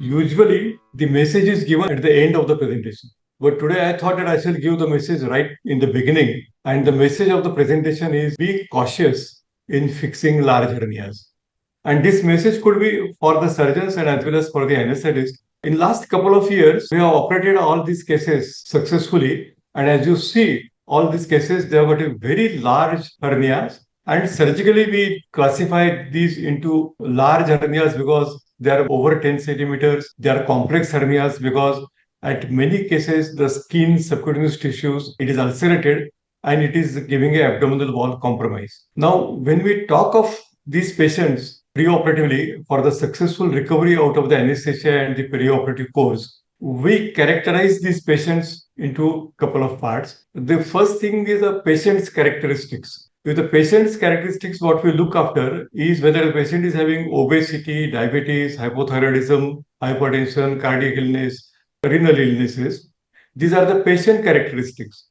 Usually, the message is given at the end of the presentation. But today I thought that I should give the message right in the beginning. And the message of the presentation is be cautious in fixing large hernias. And this message could be for the surgeons and as well as for the anesthetists. In last couple of years, we have operated all these cases successfully. And as you see, all these cases, they have got a very large hernias. And surgically, we classify these into large hernias because they are over 10 centimeters. They are complex hernias because at many cases, the skin, subcutaneous tissues, it is ulcerated and it is giving a abdominal wall compromise. Now, when we talk of these patients preoperatively for the successful recovery out of the anesthesia and the perioperative course, we characterize these patients into a couple of parts. The first thing is the patient's characteristics. With the patient's characteristics, what we look after is whether the patient is having obesity, diabetes, hypothyroidism, hypertension, cardiac illness, renal illnesses. These are the patient characteristics.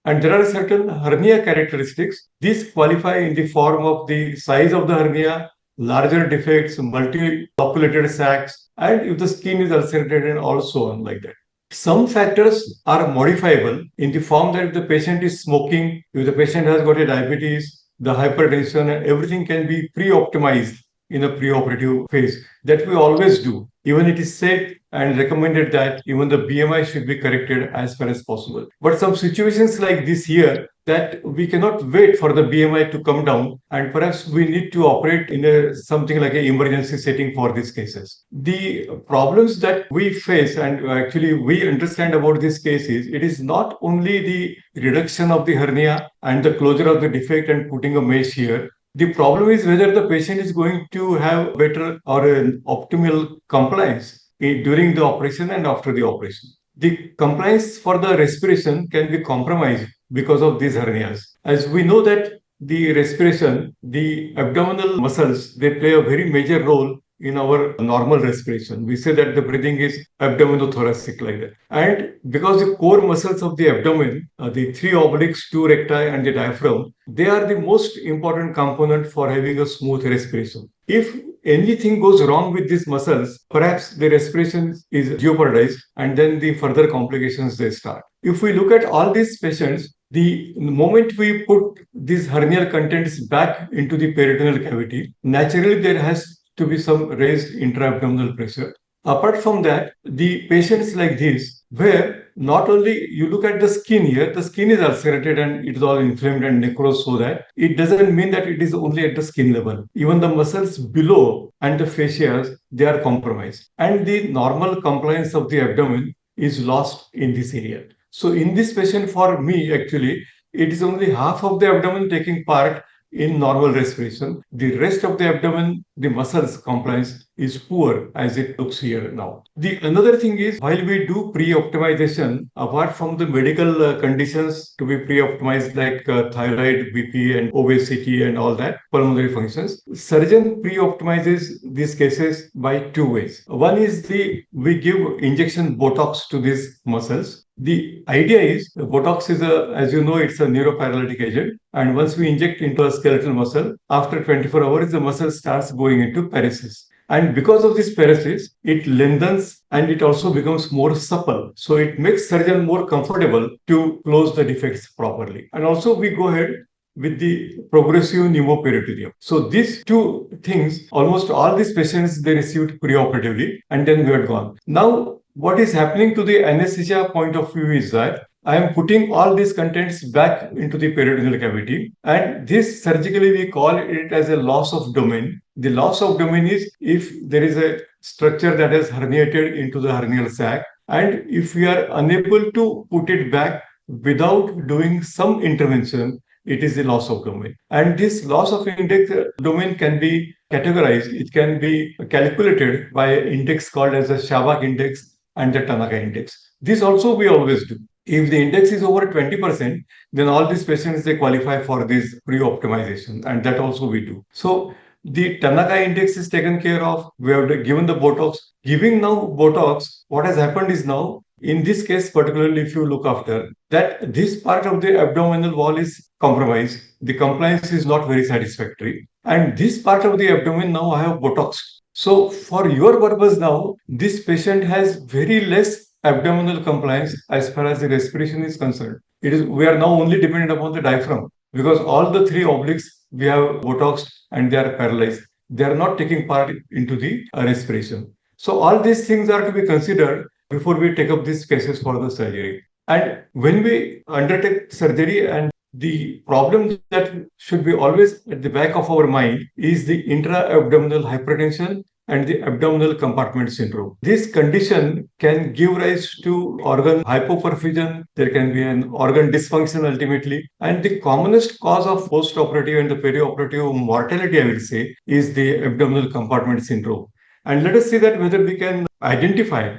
And there are certain hernia characteristics. These qualify in the form of the size of the hernia, larger defects, multi-loculated sacs, and if the skin is ulcerated and also on like that. Some factors are modifiable in the form that if the patient is smoking, if the patient has got a diabetes, the hypertension, and everything can be pre-optimized in a preoperative phase. That we always do. Even it is said and recommended that even the BMI should be corrected as far as possible. But some situations like this here, that we cannot wait for the BMI to come down, and perhaps we need to operate in something like an emergency setting for these cases. The problems that we face and actually we understand about this case is it is not only the reduction of the hernia and the closure of the defect and putting a mesh here. The problem is whether the patient is going to have better or an optimal compliance during the operation and after the operation. The compliance for the respiration can be compromised because of these hernias. As we know that the respiration, the abdominal muscles, they play a very major role in our normal respiration. We say that the breathing is abdominothoracic like that. And because the core muscles of the abdomen, the three obliques, two recti and the diaphragm, they are the most important component for having a smooth respiration. If anything goes wrong with these muscles, perhaps the respiration is jeopardized and then the further complications they start. If we look at all these patients, the moment we put these hernial contents back into the peritoneal cavity, naturally there has to be some raised intra-abdominal pressure. Apart from that, the patients like this, where not only you look at the skin here, the skin is ulcerated and it is all inflamed and necrosed, so that it doesn't mean that it is only at the skin level. Even the muscles below and the fascias, they are compromised. And the normal compliance of the abdomen is lost in this area. So in this patient, for me, actually, it is only half of the abdomen taking part in normal respiration. The rest of the abdomen, the muscles compliance is poor as it looks here now. The another thing is, while we do pre-optimization, apart from the medical conditions to be pre-optimized like thyroid, BP and obesity and all that, pulmonary functions, surgeon pre-optimizes these cases by two ways. One is we give injection Botox to these muscles. The idea is Botox is as you know, it's a neuroparalytic agent. And once we inject into a skeletal muscle, after 24 hours, the muscle starts going into paresis. And because of this paresis, it lengthens and it also becomes more supple. So it makes surgeon more comfortable to close the defects properly. And also we go ahead with the progressive pneumoperitoneum. So these two things, almost all these patients, they received preoperatively and then we had gone. Now, what is happening to the anesthesia point of view is that I am putting all these contents back into the peritoneal cavity, and this surgically we call it as a loss of domain. The loss of domain is if there is a structure that has herniated into the hernial sac, and if we are unable to put it back without doing some intervention, it is the loss of domain. And this loss of index domain can be categorized. It can be calculated by an index called as a Shabak index and the Tanaka index. This also we always do. If the index is over 20%, then all these patients, they qualify for this pre-optimization, and that also we do. So the Tanaka index is taken care of. We have given the Botox. Giving now Botox, what has happened is now, in this case, particularly if you look after, that this part of the abdominal wall is compromised. The compliance is not very satisfactory. And this part of the abdomen now I have Botox. So for your purpose now, this patient has very less abdominal compliance as far as the respiration is concerned. We are now only dependent upon the diaphragm because all the three obliques we have botoxed and they are paralyzed. They are not taking part into the respiration. So all these things are to be considered before we take up these cases for the surgery. And when we undertake surgery, and the problem that should be always at the back of our mind is the intra-abdominal hypertension and the abdominal compartment syndrome. This condition can give rise to organ hypoperfusion. There can be an organ dysfunction ultimately. And the commonest cause of post-operative and the perioperative mortality, I will say, is the abdominal compartment syndrome. And let us see that whether we can identify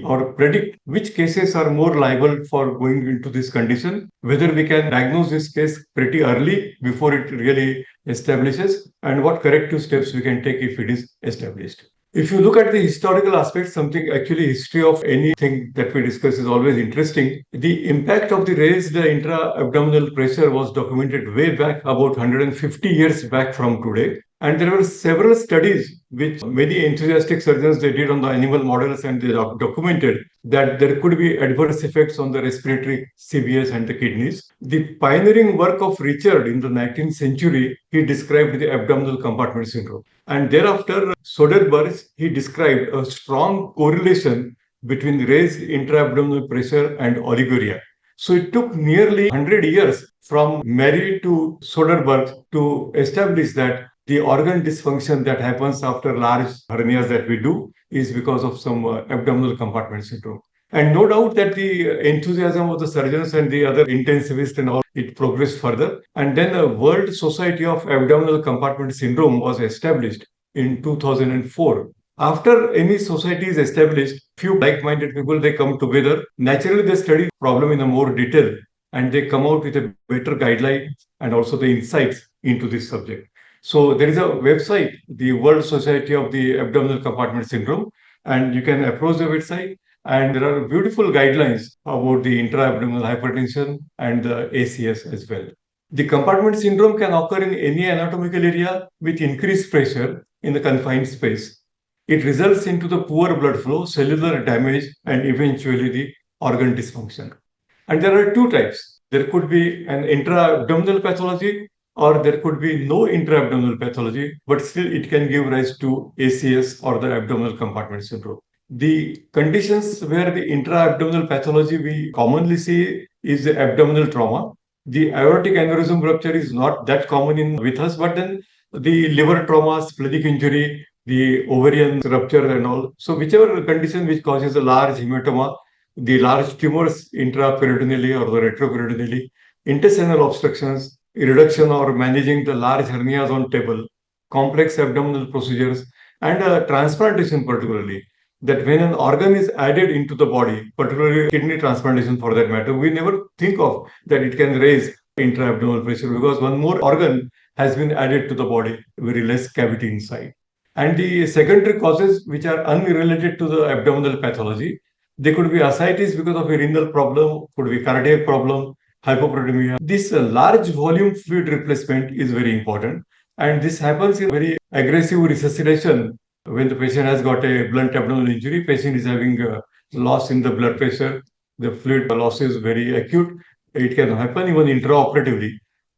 or predict which cases are more liable for going into this condition, whether we can diagnose this case pretty early before it really establishes, and what corrective steps we can take if it is established. If you look at the historical aspects, something actually history of anything that we discuss is always interesting. The impact of the raised intra-abdominal pressure was documented way back about 150 years back from today. And there were several studies which many enthusiastic surgeons they did on the animal models, and they documented that there could be adverse effects on the respiratory CVS and the kidneys. The pioneering work of Richard in the 19th century, he described the abdominal compartment syndrome. And thereafter, Soderbergh, he described a strong correlation between raised intra-abdominal pressure and oliguria. So it took nearly 100 years from Mary to Soderbergh to establish that the organ dysfunction that happens after large hernias that we do is because of some abdominal compartment syndrome. And no doubt that the enthusiasm of the surgeons and the other intensivists and all, it progressed further. And then the World Society of Abdominal Compartment Syndrome was established in 2004. After any society is established, few like-minded people, they come together. Naturally, they study the problem in a more detail and they come out with a better guideline and also the insights into this subject. So there is a website, the World Society of the Abdominal Compartment Syndrome, and you can approach the website. And there are beautiful guidelines about the intra-abdominal hypertension and the ACS as well. The compartment syndrome can occur in any anatomical area with increased pressure in the confined space. It results into the poor blood flow, cellular damage, and eventually the organ dysfunction. And there are two types. There could be an intra-abdominal pathology, or there could be no intra-abdominal pathology, but still it can give rise to ACS or the abdominal compartment syndrome. The conditions where the intra-abdominal pathology we commonly see is the abdominal trauma. The aortic aneurysm rupture is not that common with us, but then the liver trauma, splenic injury, the ovarian rupture and all. So whichever condition which causes a large hematoma, the large tumors intraperitoneally or the retroperitoneally, intestinal obstructions, reduction or managing the large hernias on table, complex abdominal procedures, and transplantation particularly. That when an organ is added into the body, particularly kidney transplantation for that matter, we never think of that it can raise intra-abdominal pressure because one more organ has been added to the body, very less cavity inside. And the secondary causes which are unrelated to the abdominal pathology, they could be ascites because of a renal problem, could be cardiac problem, hypoproteinemia. This large volume fluid replacement is very important. And this happens in very aggressive resuscitation. When the patient has got a blunt abdominal injury, patient is having a loss in the blood pressure. The fluid loss is very acute. It can happen even intraoperatively.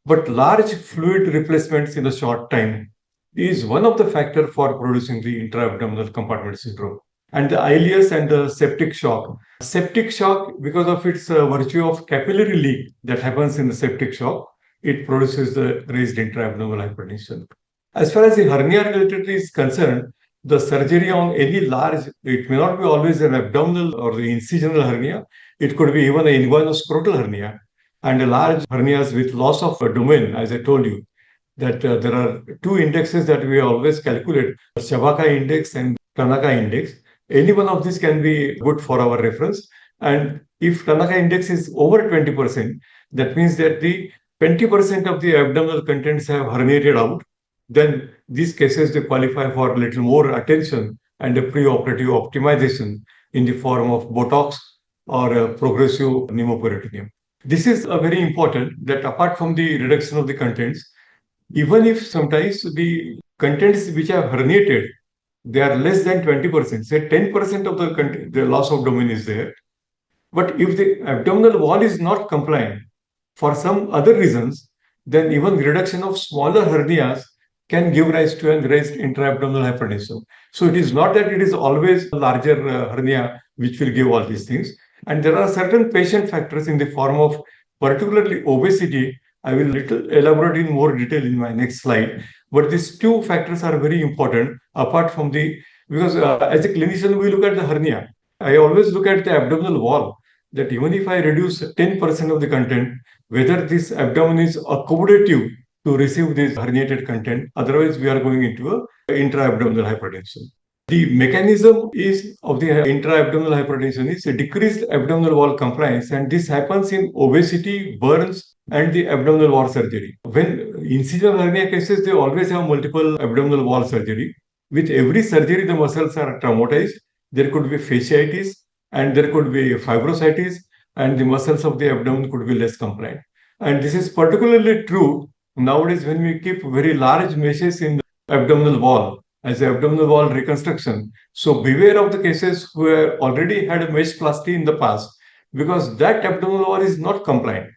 But large fluid replacements in a short time is one of the factors for producing the intra-abdominal compartment syndrome. And the ileus and the septic shock. Septic shock, because of its virtue of capillary leak that happens in the septic shock, it produces the raised intra-abdominal hypertension. As far as the hernia related is concerned, the surgery on any large, it may not be always an abdominal or the incisional hernia. It could be even an inguinoscrotal hernia. And a large hernias with loss of domain, as I told you, that there are two indexes that we always calculate, Shabaka index and Tanaka index. Any one of these can be good for our reference. And if Tanaka index is over 20%, that means that the 20% of the abdominal contents have herniated out. Then these cases, they qualify for a little more attention and a preoperative optimization in the form of Botox or a progressive pneumoperitoneum. This is very important that apart from the reduction of the contents, even if sometimes the contents which have herniated, they are less than 20%, say 10% of the loss of domain is there. But if the abdominal wall is not compliant for some other reasons, then even reduction of smaller hernias can give rise to an raised intra-abdominal hypertension. So it is not that it is always a larger hernia which will give all these things. And there are certain patient factors in the form of particularly obesity. I will little elaborate in more detail in my next slide. But these two factors are very important apart from the, because as a clinician, we look at the hernia. I always look at the abdominal wall, that even if I reduce 10% of the content, whether this abdomen is accommodative to receive this herniated content, otherwise we are going into a intra-abdominal hypertension. The mechanism is of the intra-abdominal hypertension is a decreased abdominal wall compliance, and this happens in obesity, burns, and the abdominal wall surgery. When incisional hernia cases, they always have multiple abdominal wall surgery. With every surgery, the muscles are traumatized. There could be fasciitis, and there could be fibrositis, and the muscles of the abdomen could be less compliant. And this is particularly true nowadays when we keep very large meshes in the abdominal wall as abdominal wall reconstruction. So beware of the cases who have already had a mesh plasty in the past, because that abdominal wall is not compliant.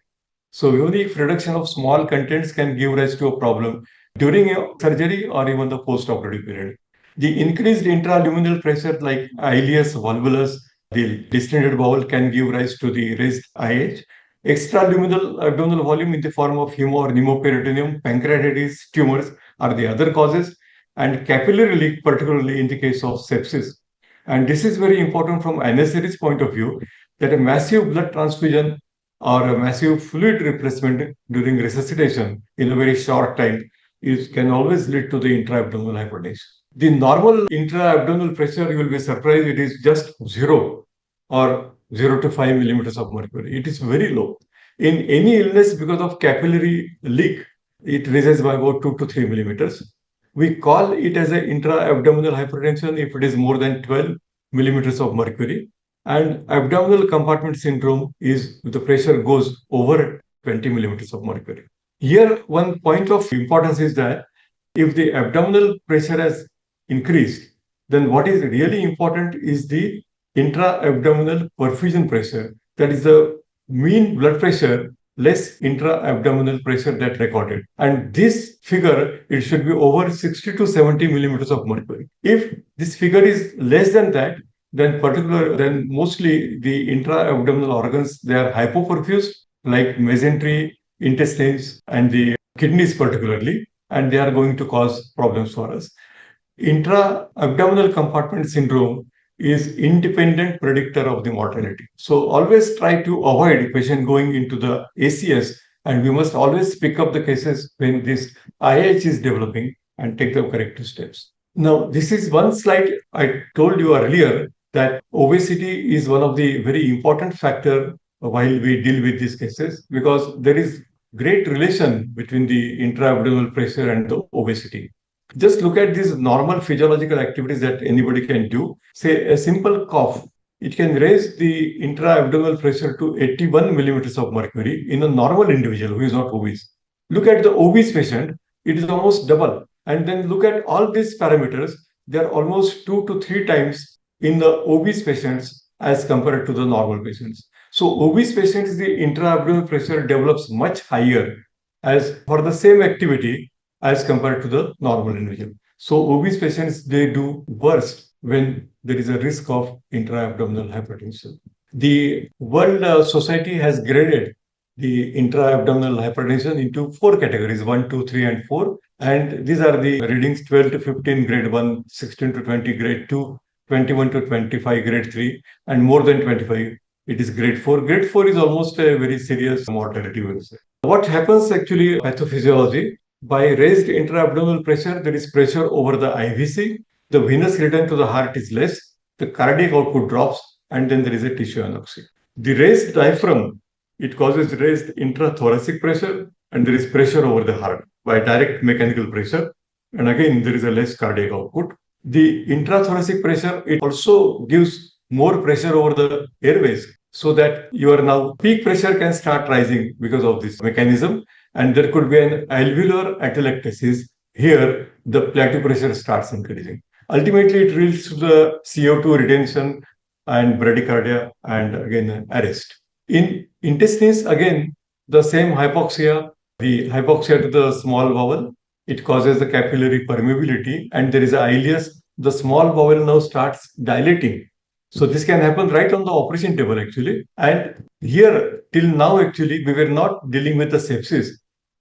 So only if reduction of small contents can give rise to a problem during a surgery or even the post-operative period. The increased intra-luminal pressure like ileus, volvulus, the distended bowel can give rise to the raised IH. Extraluminal abdominal volume in the form of hemo or pneumoperitoneum, pancreatitis, tumors are the other causes, and capillary leak, particularly in the case of sepsis. And this is very important from anesthetics point of view, that a massive blood transfusion or a massive fluid replacement during resuscitation in a very short time can always lead to the intra-abdominal hypertension. The normal intra-abdominal pressure, you will be surprised, it is just 0 or 0 to 5 millimeters of mercury. It is very low. In any illness, because of capillary leak, it raises by about 2 to 3 millimeters. We call it as an intra-abdominal hypertension if it is more than 12 millimeters of mercury. And abdominal compartment syndrome is if the pressure goes over 20 millimeters of mercury. Here, one point of importance is that if the abdominal pressure has increased, then what is really important is the intra-abdominal perfusion pressure. That is the mean blood pressure less intra-abdominal pressure that recorded. And this figure, it should be over 60 to 70 millimeters of mercury. If this figure is less than that, then mostly the intra-abdominal organs, they are hypoperfused, like mesentery, intestines, and the kidneys particularly, and they are going to cause problems for us. Intra-abdominal compartment syndrome is independent predictor of the mortality. So always try to avoid patient going into the ACS, and we must always pick up the cases when this IH is developing and take the corrective steps. Now, this is one slide I told you earlier that obesity is one of the very important factor while we deal with these cases, because there is great relation between the intra-abdominal pressure and the obesity. Just look at these normal physiological activities that anybody can do. Say a simple cough, it can raise the intra-abdominal pressure to 81 millimeters of mercury in a normal individual who is not obese. Look at the obese patient, it is almost double. And then look at all these parameters, they are almost 2 to 3 times in the obese patients as compared to the normal patients. So obese patients, the intra-abdominal pressure develops much higher as for the same activity as compared to the normal individual. So obese patients, they do worse when there is a risk of intra-abdominal hypertension. The World Society has graded the intra-abdominal hypertension into 4 categories, 1, 2, 3, and 4. And these are the readings 12 to 15, grade 1, 16 to 20, grade 2, 21 to 25, grade 3, and more than 25, it is grade 4. Grade 4 is almost a very serious mortality. What happens actually, pathophysiology, by raised intra-abdominal pressure, there is pressure over the IVC, the venous return to the heart is less, the cardiac output drops, and then there is a tissue anoxia. The raised diaphragm, it causes raised intrathoracic pressure, and there is pressure over the heart by direct mechanical pressure, and again there is a less cardiac output. The intrathoracic pressure, it also gives more pressure over the airways, so that your now peak pressure can start rising because of this mechanism, and there could be an alveolar atelectasis. Here, the plateau pressure starts increasing. Ultimately, it leads to the CO2 retention and bradycardia and again arrest. In intestines, again, the same hypoxia, the hypoxia to the small bowel, it causes the capillary permeability and there is a ileus. The small bowel now starts dilating. So this can happen right on the operation table actually. And here, till now actually, we were not dealing with the sepsis,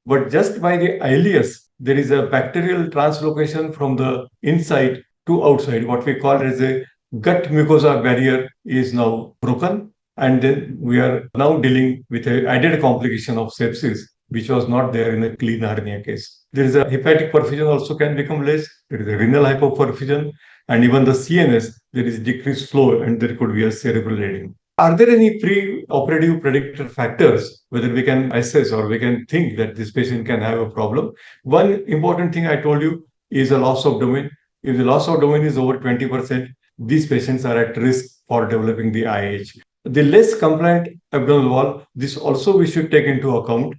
but just by the ileus, there is a bacterial translocation from the inside to outside. What we call as a gut mucosa barrier is now broken. And then we are now dealing with an added complication of sepsis, which was not there in a clean hernia case. There is a hepatic perfusion also can become less. There is a renal hypoperfusion. And even the CNS, there is decreased flow and there could be a cerebral edema. Are there any pre-operative predictor factors whether we can assess or we can think that this patient can have a problem? One important thing I told you is a loss of domain. If the loss of domain is over 20%, these patients are at risk for developing the IAH. The less compliant abdominal wall, this also we should take into account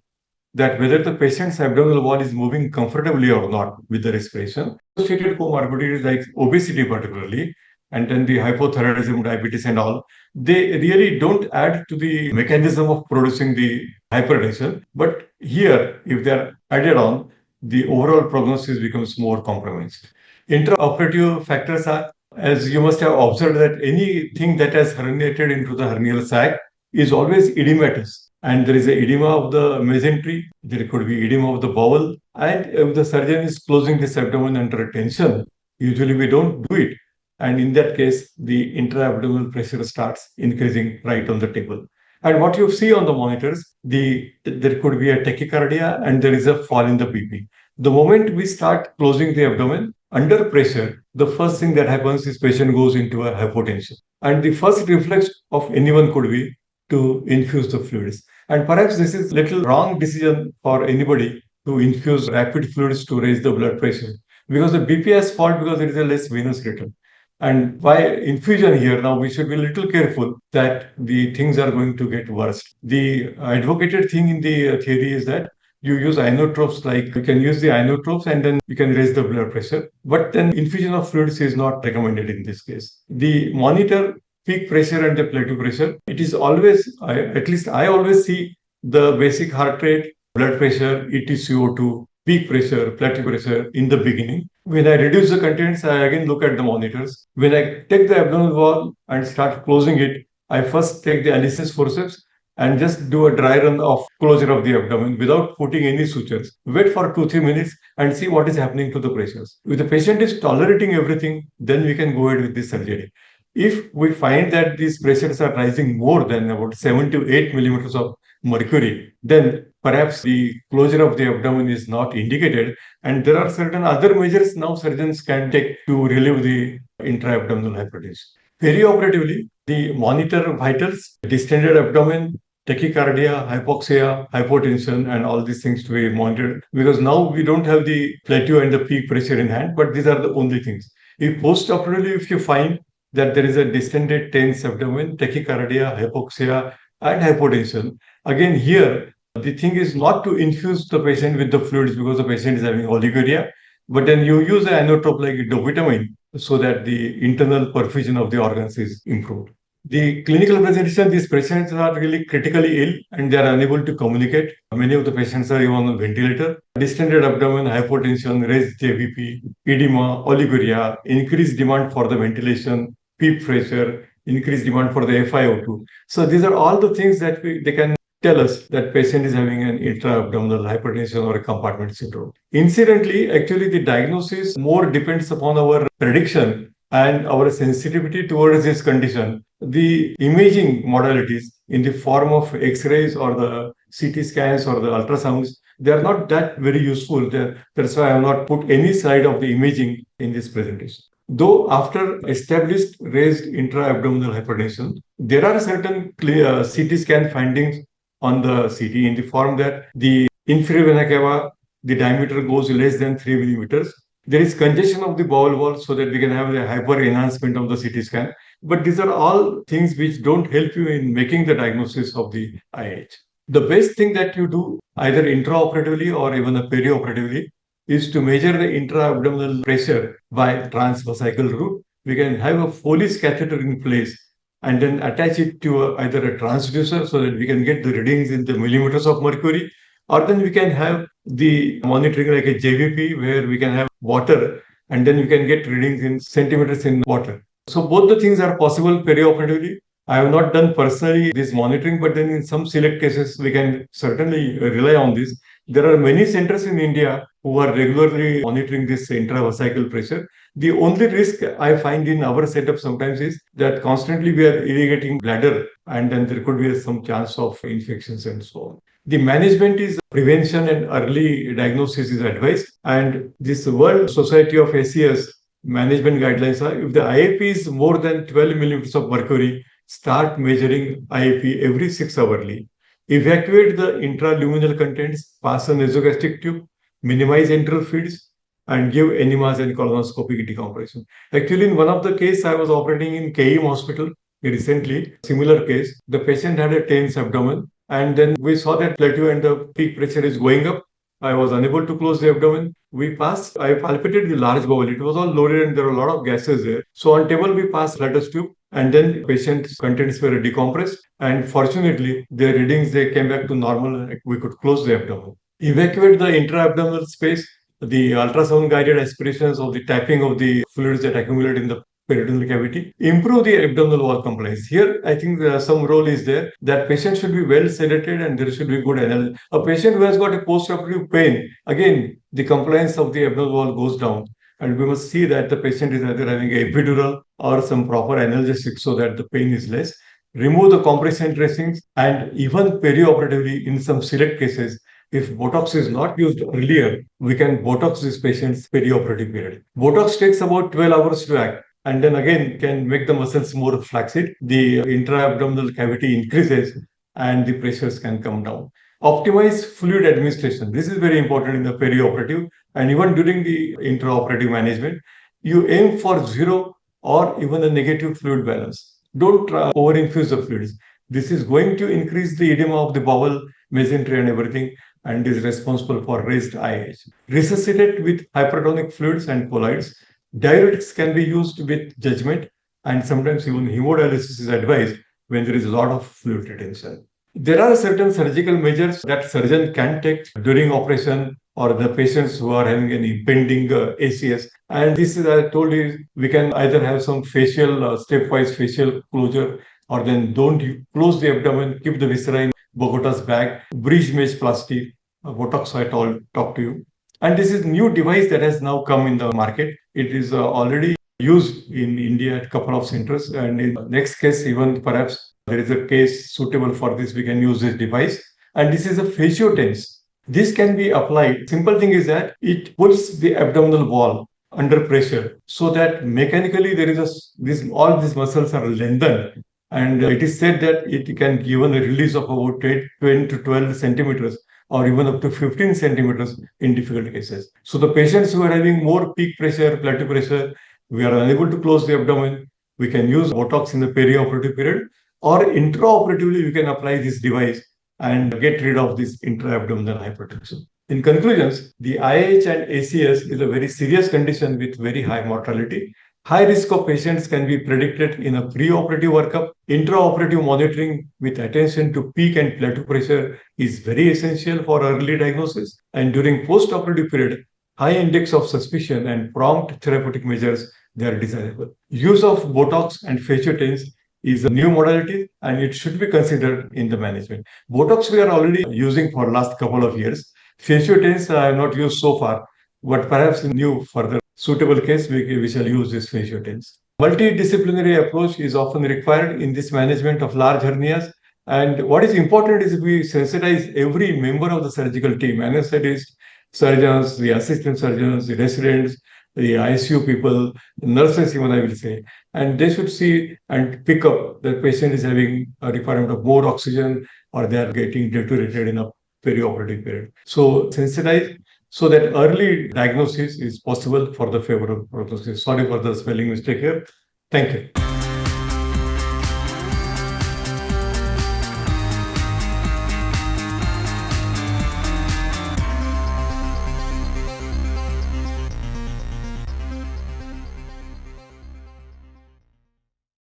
that whether the patient's abdominal wall is moving comfortably or not with the respiration. Associated comorbidities like obesity particularly, and then the hypothyroidism, diabetes and all, they really don't add to the mechanism of producing the hypertension. But here, if they are added on, the overall prognosis becomes more compromised. Intraoperative factors are, as you must have observed, that anything that has herniated into the hernial sac is always edematous. And there is a edema of the mesentery, there could be edema of the bowel. And if the surgeon is closing this abdomen under tension, usually we don't do it. And in that case, the intra-abdominal pressure starts increasing right on the table. And what you see on the monitors, there could be a tachycardia and there is a fall in the BP. The moment we start closing the abdomen under pressure, the first thing that happens is patient goes into a hypotension. And the first reflex of anyone could be to infuse the fluids. And perhaps this is little wrong decision for anybody to infuse rapid fluids to raise the blood pressure because the BP has fallen because there is a less venous return. And by infusion here, now we should be a little careful that the things are going to get worse. The advocated thing in the theory is that you use inotropes, like you can use the inotropes and then you can raise the blood pressure. But then infusion of fluids is not recommended in this case. The monitor peak pressure and the plateau pressure, it is always, at least I always see the basic heart rate, blood pressure, EtCO2, peak pressure, plateau pressure in the beginning. When I reduce the contents, I again look at the monitors. When I take the abdominal wall and start closing it, I first take the Alice's forceps and just do a dry run of closure of the abdomen without putting any sutures. Wait for 2-3 minutes and see what is happening to the pressures. If the patient is tolerating everything, then we can go ahead with this surgery. If we find that these pressures are rising more than about 7 to 8 millimeters of mercury, then perhaps the closure of the abdomen is not indicated. And there are certain other measures now surgeons can take to relieve the intra-abdominal hypertension. Perioperatively, the monitor vitals, distended abdomen, tachycardia, hypoxia, hypotension, and all these things to be monitored because now we don't have the plateau and the peak pressure in hand, but these are the only things. If post-operatively, if you find that there is a distended tense abdomen, tachycardia, hypoxia, and hypotension. Again, here, the thing is not to infuse the patient with the fluids because the patient is having oliguria, but then you use an inotrope like dopamine so that the internal perfusion of the organs is improved. The clinical presentation, these patients are really critically ill and they are unable to communicate. Many of the patients are even on ventilator. Distended abdomen, hypotension, raised JVP, edema, oliguria, increased demand for the ventilation, peak pressure, increased demand for the FiO2. So these are all the things that they can tell us that patient is having an intra-abdominal hypertension or a compartment syndrome. Incidentally, actually the diagnosis more depends upon our prediction and our sensitivity towards this condition. The imaging modalities in the form of X-rays or the CT scans or the ultrasounds, they are not that very useful. That's why I have not put any slide of the imaging in this presentation. Though after established raised intra-abdominal hypertension, there are certain clear CT scan findings on the CT in the form that the inferior vena cava, the diameter goes less than 3 millimeters. There is congestion of the bowel wall so that we can have a hyper enhancement of the CT scan. But these are all things which don't help you in making the diagnosis of the IH. The best thing that you do, either intraoperatively or even perioperatively, is to measure the intra-abdominal pressure by transvesical route. We can have a Foley's catheter in place and then attach it to either a transducer so that we can get the readings in the millimeters of mercury, or then we can have the monitoring like a JVP where we can have water and then we can get readings in centimeters in water. So both the things are possible perioperatively. I have not done personally this monitoring, but then in some select cases, we can certainly rely on this. There are many centers in India who are regularly monitoring this intravesical pressure. The only risk I find in our setup sometimes is that constantly we are irrigating bladder and then there could be some chance of infections and so on. The management is prevention and early diagnosis is advised. And this World Society of ACS management guidelines are if the IAP is more than 12 millimeters of mercury, start measuring IAP every 6 hourly. Evacuate the intraluminal contents, pass an nasogastric tube, minimize enteral feeds, and give enemas and colonoscopic decompression. Actually, in one of the cases, I was operating in KEM hospital recently, similar case. The patient had a tense abdomen, and then we saw that plateau and the peak pressure is going up. I was unable to close the abdomen. We passed, I palpated the large bowel. It was all loaded and there were a lot of gases there. So on table, we passed Latus tube and then patient's contents were decompressed. And fortunately, the readings, they came back to normal. We could close the abdomen. Evacuate the intra-abdominal space. The ultrasound guided aspirations of the tapping of the fluids that accumulate in the peritoneal cavity, improve the abdominal wall compliance. Here, I think some role is there that patient should be well sedated and there should be good analysis. A patient who has got a post-operative pain, again, the compliance of the abdominal wall goes down. And we must see that the patient is either having a epidural or some proper analgesic so that the pain is less. Remove the compression dressings and even perioperatively in some select cases, if Botox is not used earlier, we can Botox this patient's perioperative period. Botox takes about 12 hours to act and then again can make the muscles more flaccid. The intra-abdominal cavity increases and the pressures can come down. Optimize fluid administration. This is very important in the perioperative and even during the intraoperative management. You aim for zero or even a negative fluid balance. Don't overinfuse the fluids. This is going to increase the edema of the bowel, mesentery and everything and is responsible for raised IAH. Resuscitate with hypertonic fluids and colloids. Diuretics can be used with judgment and sometimes even hemodialysis is advised when there is a lot of fluid retention. There are certain surgical measures that surgeon can take during operation or the patients who are having an impending ACS. And this is, I told you, we can either have some facial, stepwise facial closure or then don't close the abdomen, keep the viscera in Bogota's bag, bridge mesh plastic, Botox I talked to you. And this is new device that has now come in the market. It is already used in India at a couple of centers. And in the next case, even perhaps there is a case suitable for this, we can use this device. And this is a fasciotense. This can be applied. Simple thing is that it pulls the abdominal wall under pressure so that mechanically there is all these muscles are lengthened. And it is said that it can give a release of about 10 to 12 centimeters or even up to 15 centimeters in difficult cases. So the patients who are having more peak pressure, plateau pressure, we are unable to close the abdomen. We can use Botox in the perioperative period or intraoperatively we can apply this device and get rid of this intra-abdominal hypertension. In conclusions, the IAH and ACS is a very serious condition with very high mortality. High risk of patients can be predicted in a pre-operative workup. Intraoperative monitoring with attention to peak and plateau pressure is very essential for early diagnosis. And during post-operative period, high index of suspicion and prompt therapeutic measures, they are desirable. Use of Botox and fasciotense is a new modality and it should be considered in the management. Botox we are already using for last couple of years. Fasciotense I have not used so far, but perhaps in new further suitable case, we shall use this fasciotense. Multidisciplinary approach is often required in this management of large hernias. And what is important is we sensitize every member of the surgical team, anesthetists, surgeons, the assistant surgeons, the residents, the ICU people, the nurses even I will say. And they should see and pick up that patient is having a requirement of more oxygen or they are getting deteriorated in a perioperative period. So sensitize so that early diagnosis is possible for the favorable prognosis. Sorry for the spelling mistake here. Thank you.